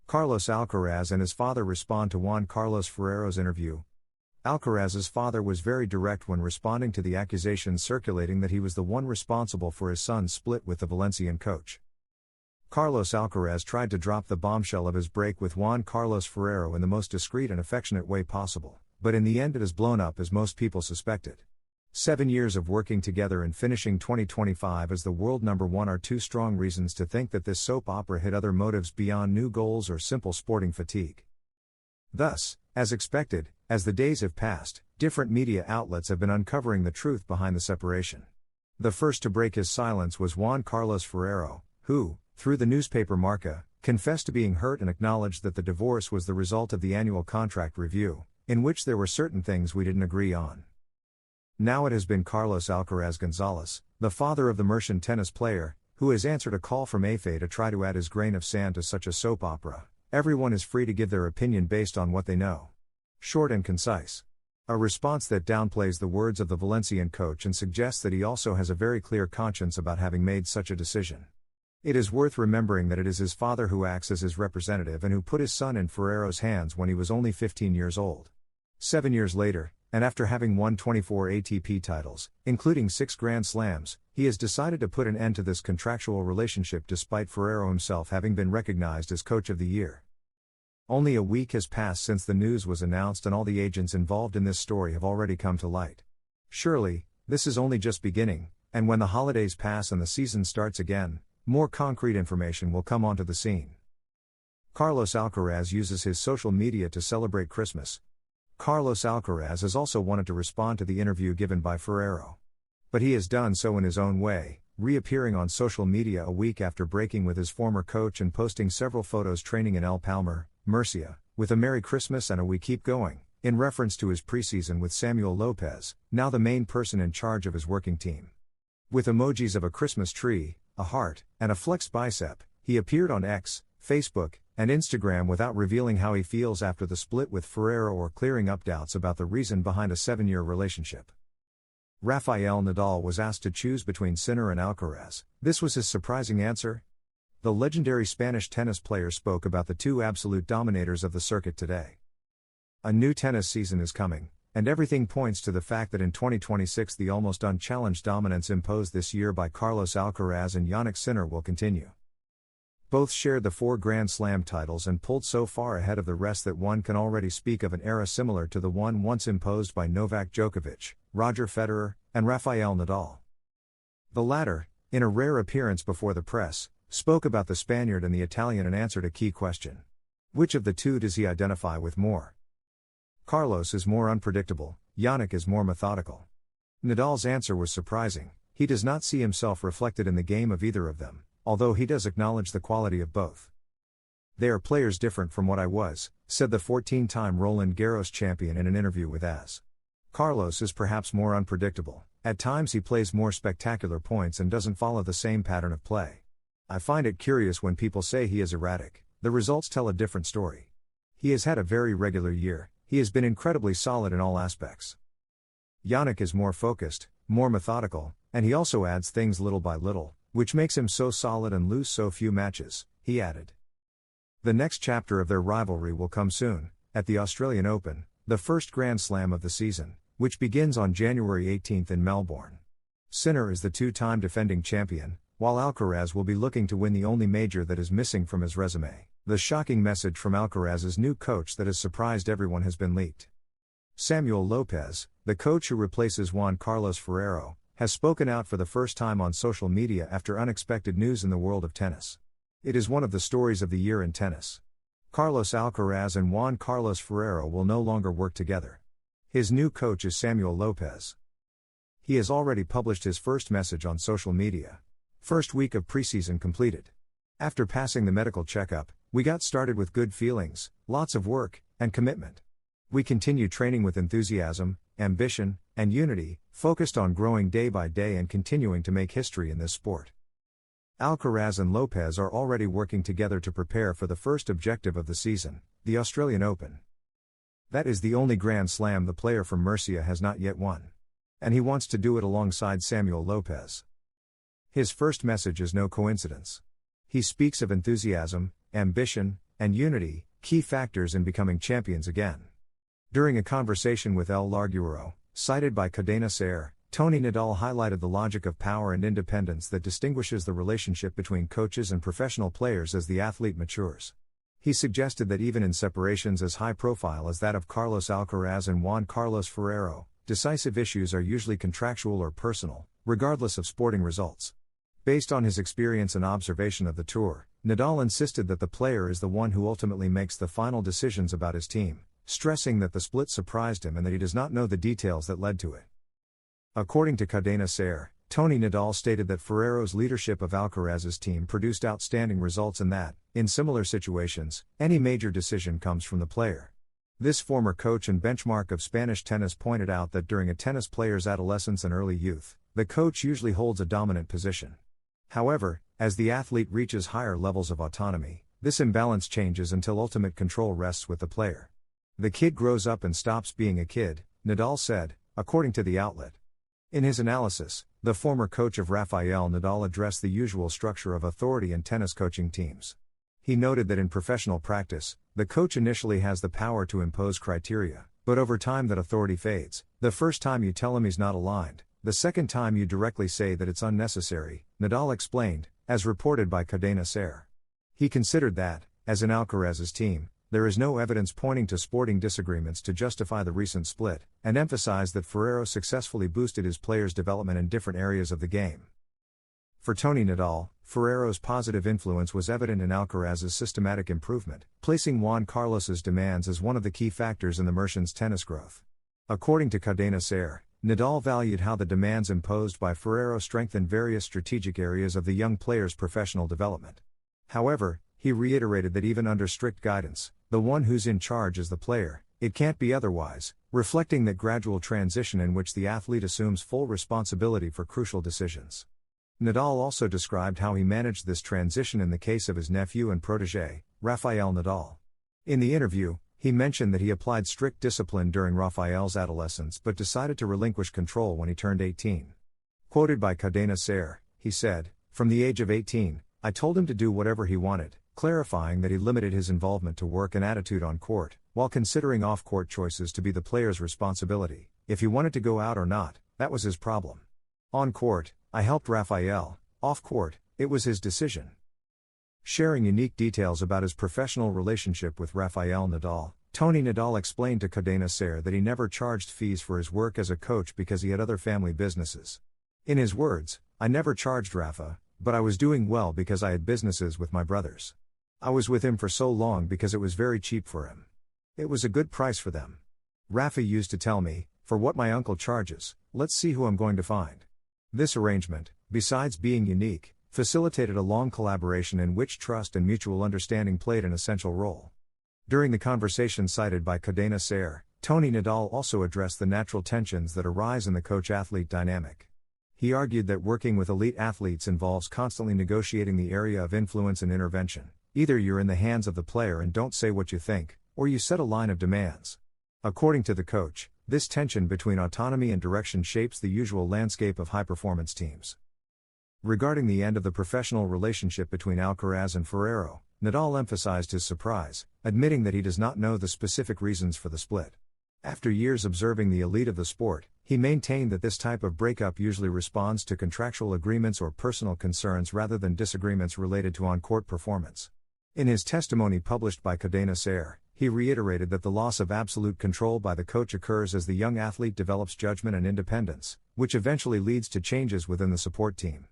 Carlos Alcaraz and his father respond to Juan Carlos Ferrero's interview. Alcaraz's father was very direct when responding to the accusations circulating that he was the one responsible for his son's split with the Valencian coach. Carlos Alcaraz tried to drop the bombshell of his break with Juan Carlos Ferrero in the most discreet and affectionate way possible, but in the end it has blown up as most people suspected. 7 years of working together and finishing 2025 as the world #1 are two strong reasons to think that this soap opera hid other motives beyond new goals or simple sporting fatigue. Thus, as expected, as the days have passed, different media outlets have been uncovering the truth behind the separation. The first to break his silence was Juan Carlos Ferrero, who, through the newspaper Marca, confessed to being hurt and acknowledged that the divorce was the result of the annual contract review, in which there were certain things we didn't agree on. Now it has been Carlos Alcaraz Gonzalez, the father of the Murcian tennis player, who has answered a call from AFE to try to add his grain of sand to such a soap opera. Everyone is free to give their opinion based on what they know. Short and concise. A response that downplays the words of the Valencian coach and suggests that he also has a very clear conscience about having made such a decision. It is worth remembering that it is his father who acts as his representative and who put his son in Ferrero's hands when he was only 15 years old. 7 years later, and after having won 24 ATP titles, including 6 Grand Slams, he has decided to put an end to this contractual relationship despite Ferrero himself having been recognized as Coach of the Year. Only a week has passed since the news was announced and all the agents involved in this story have already come to light. Surely, this is only just beginning, and when the holidays pass and the season starts again, more concrete information will come onto the scene. Carlos Alcaraz uses his social media to celebrate Christmas. Carlos Alcaraz has also wanted to respond to the interview given by Ferrero. But he has done so in his own way, reappearing on social media a week after breaking with his former coach and posting several photos training in El Palmar, Murcia, with a Merry Christmas and a "We keep going," in reference to his preseason with Samuel Lopez, now the main person in charge of his working team. With emojis of a Christmas tree, a heart, and a flexed bicep, he appeared on X, Facebook, and Instagram without revealing how he feels after the split with Ferrero or clearing up doubts about the reason behind a 7-year relationship. Rafael Nadal was asked to choose between Sinner and Alcaraz. This was his surprising answer. The legendary Spanish tennis player spoke about the two absolute dominators of the circuit today. A new tennis season is coming, and everything points to the fact that in 2026 the almost unchallenged dominance imposed this year by Carlos Alcaraz and Jannik Sinner will continue. Both shared the 4 Grand Slam titles and pulled so far ahead of the rest that one can already speak of an era similar to the one once imposed by Novak Djokovic, Roger Federer, and Rafael Nadal. The latter, in a rare appearance before the press, spoke about the Spaniard and the Italian and answered a key question. Which of the two does he identify with more? Carlos is more unpredictable, Jannik is more methodical. Nadal's answer was surprising. He does not see himself reflected in the game of either of them, although he does acknowledge the quality of both. They are players different from what I was, said the 14-time Roland Garros champion in an interview with AS. Carlos is perhaps more unpredictable. At times he plays more spectacular points and doesn't follow the same pattern of play. I find it curious when people say he is erratic. The results tell a different story. He has had a very regular year. He has been incredibly solid in all aspects. Jannik is more focused, more methodical, and he also adds things little by little, which makes him so solid and lose so few matches, he added. The next chapter of their rivalry will come soon, at the Australian Open, the first Grand Slam of the season, which begins on January 18 in Melbourne. Sinner is the 2-time defending champion, while Alcaraz will be looking to win the only major that is missing from his resume. The shocking message from Alcaraz's new coach that has surprised everyone has been leaked. Samuel Lopez, the coach who replaces Juan Carlos Ferrero, has spoken out for the first time on social media after unexpected news in the world of tennis. It is one of the stories of the year in tennis. Carlos Alcaraz and Juan Carlos Ferrero will no longer work together. His new coach is Samuel Lopez. He has already published his first message on social media. First week of preseason completed. After passing the medical checkup, we got started with good feelings, lots of work, and commitment. We continue training with enthusiasm, ambition, and unity, focused on growing day by day and continuing to make history in this sport. Alcaraz and Lopez are already working together to prepare for the first objective of the season, the Australian Open. That is the only Grand Slam the player from Murcia has not yet won. And he wants to do it alongside Samuel Lopez. His first message is no coincidence. He speaks of enthusiasm, ambition, and unity, key factors in becoming champions again. During a conversation with El Larguero, cited by Cadena Ser, Tony Nadal highlighted the logic of power and independence that distinguishes the relationship between coaches and professional players as the athlete matures. He suggested that even in separations as high profile as that of Carlos Alcaraz and Juan Carlos Ferrero, decisive issues are usually contractual or personal, regardless of sporting results. Based on his experience and observation of the tour, Nadal insisted that the player is the one who ultimately makes the final decisions about his team, stressing that the split surprised him and that he does not know the details that led to it. According to Cadena Ser, Tony Nadal stated that Ferrero's leadership of Alcaraz's team produced outstanding results and that, in similar situations, any major decision comes from the player. This former coach and benchmark of Spanish tennis pointed out that during a tennis player's adolescence and early youth, the coach usually holds a dominant position. However, as the athlete reaches higher levels of autonomy, this imbalance changes until ultimate control rests with the player. The kid grows up and stops being a kid, Nadal said, according to the outlet. In his analysis, the former coach of Rafael Nadal addressed the usual structure of authority in tennis coaching teams. He noted that in professional practice, the coach initially has the power to impose criteria, but over time that authority fades. The first time you tell him he's not aligned, the second time you directly say that it's unnecessary, Nadal explained, as reported by Cadena Ser. He considered that, as in Alcaraz's team, there is no evidence pointing to sporting disagreements to justify the recent split, and emphasized that Ferrero successfully boosted his players' development in different areas of the game. For Tony Nadal, Ferrero's positive influence was evident in Alcaraz's systematic improvement, placing Juan Carlos's demands as one of the key factors in the Mercian's tennis growth. According to Cadena Ser, Nadal valued how the demands imposed by Ferrero strengthened various strategic areas of the young player's professional development. However, he reiterated that even under strict guidance, the one who's in charge is the player, it can't be otherwise, reflecting that gradual transition in which the athlete assumes full responsibility for crucial decisions. Nadal also described how he managed this transition in the case of his nephew and protégé, Rafael Nadal. In the interview, he mentioned that he applied strict discipline during Rafael's adolescence but decided to relinquish control when he turned 18. Quoted by Cadena Ser, he said, "From the age of 18, I told him to do whatever he wanted," clarifying that he limited his involvement to work and attitude on court, while considering off-court choices to be the player's responsibility. If he wanted to go out or not, that was his problem. On court, I helped Rafael; off court, it was his decision. Sharing unique details about his professional relationship with Rafael Nadal, Tony Nadal explained to Cadena Ser that he never charged fees for his work as a coach because he had other family businesses. In his words, "I never charged Rafa, but I was doing well because I had businesses with my brothers. I was with him for so long because it was very cheap for him. It was a good price for them. Rafa used to tell me, for what my uncle charges, let's see who I'm going to find." This arrangement, besides being unique, facilitated a long collaboration in which trust and mutual understanding played an essential role. During the conversation cited by Cadena Ser, Tony Nadal also addressed the natural tensions that arise in the coach-athlete dynamic. He argued that working with elite athletes involves constantly negotiating the area of influence and intervention. Either you're in the hands of the player and don't say what you think, or you set a line of demands. According to the coach, this tension between autonomy and direction shapes the usual landscape of high-performance teams. Regarding the end of the professional relationship between Alcaraz and Ferrero, Nadal emphasized his surprise, admitting that he does not know the specific reasons for the split. After years observing the elite of the sport, he maintained that this type of breakup usually responds to contractual agreements or personal concerns rather than disagreements related to on-court performance. In his testimony published by Cadena Ser, he reiterated that the loss of absolute control by the coach occurs as the young athlete develops judgment and independence, which eventually leads to changes within the support team.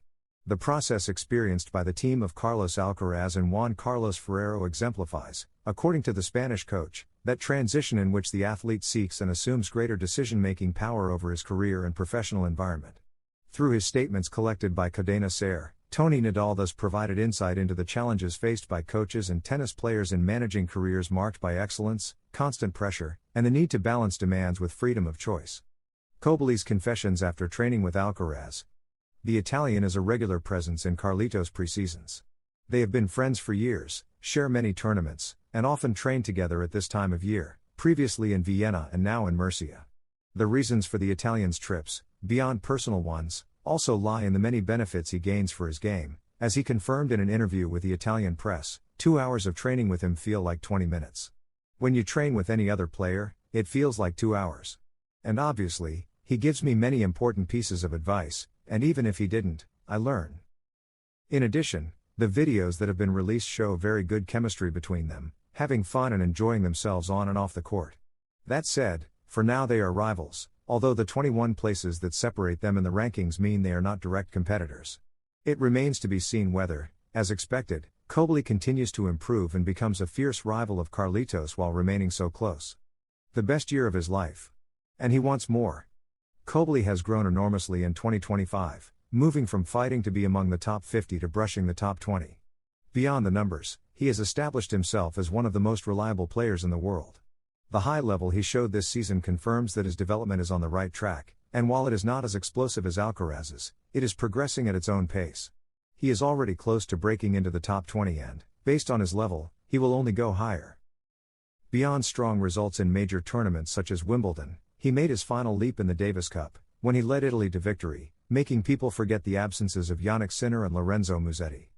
The process experienced by the team of Carlos Alcaraz and Juan Carlos Ferrero exemplifies, according to the Spanish coach, that transition in which the athlete seeks and assumes greater decision-making power over his career and professional environment. Through his statements collected by Cadena Ser, Tony Nadal thus provided insight into the challenges faced by coaches and tennis players in managing careers marked by excellence, constant pressure, and the need to balance demands with freedom of choice. Cobolli's confessions after training with Alcaraz. The Italian is a regular presence in Carlito's preseasons. They have been friends for years, share many tournaments, and often train together at this time of year, previously in Vienna and now in Murcia. The reasons for the Italian's trips, beyond personal ones, also lie in the many benefits he gains for his game, as he confirmed in an interview with the Italian press. 2 hours of training with him feel like 20 minutes. When you train with any other player, it feels like 2 hours. And obviously, he gives me many important pieces of advice, and even if he didn't, I learn. In addition, the videos that have been released show very good chemistry between them, having fun and enjoying themselves on and off the court. That said, for now they are rivals, although the 21 places that separate them in the rankings mean they are not direct competitors. It remains to be seen whether, as expected, Cobley continues to improve and becomes a fierce rival of Carlitos while remaining so close. The best year of his life. And he wants more. Cobley has grown enormously in 2025, moving from fighting to be among the top 50 to brushing the top 20. Beyond the numbers, he has established himself as one of the most reliable players in the world. The high level he showed this season confirms that his development is on the right track, and while it is not as explosive as Alcaraz's, it is progressing at its own pace. He is already close to breaking into the top 20 and, based on his level, he will only go higher. Beyond strong results in major tournaments such as Wimbledon, he made his final leap in the Davis Cup, when he led Italy to victory, making people forget the absences of Jannik Sinner and Lorenzo Musetti.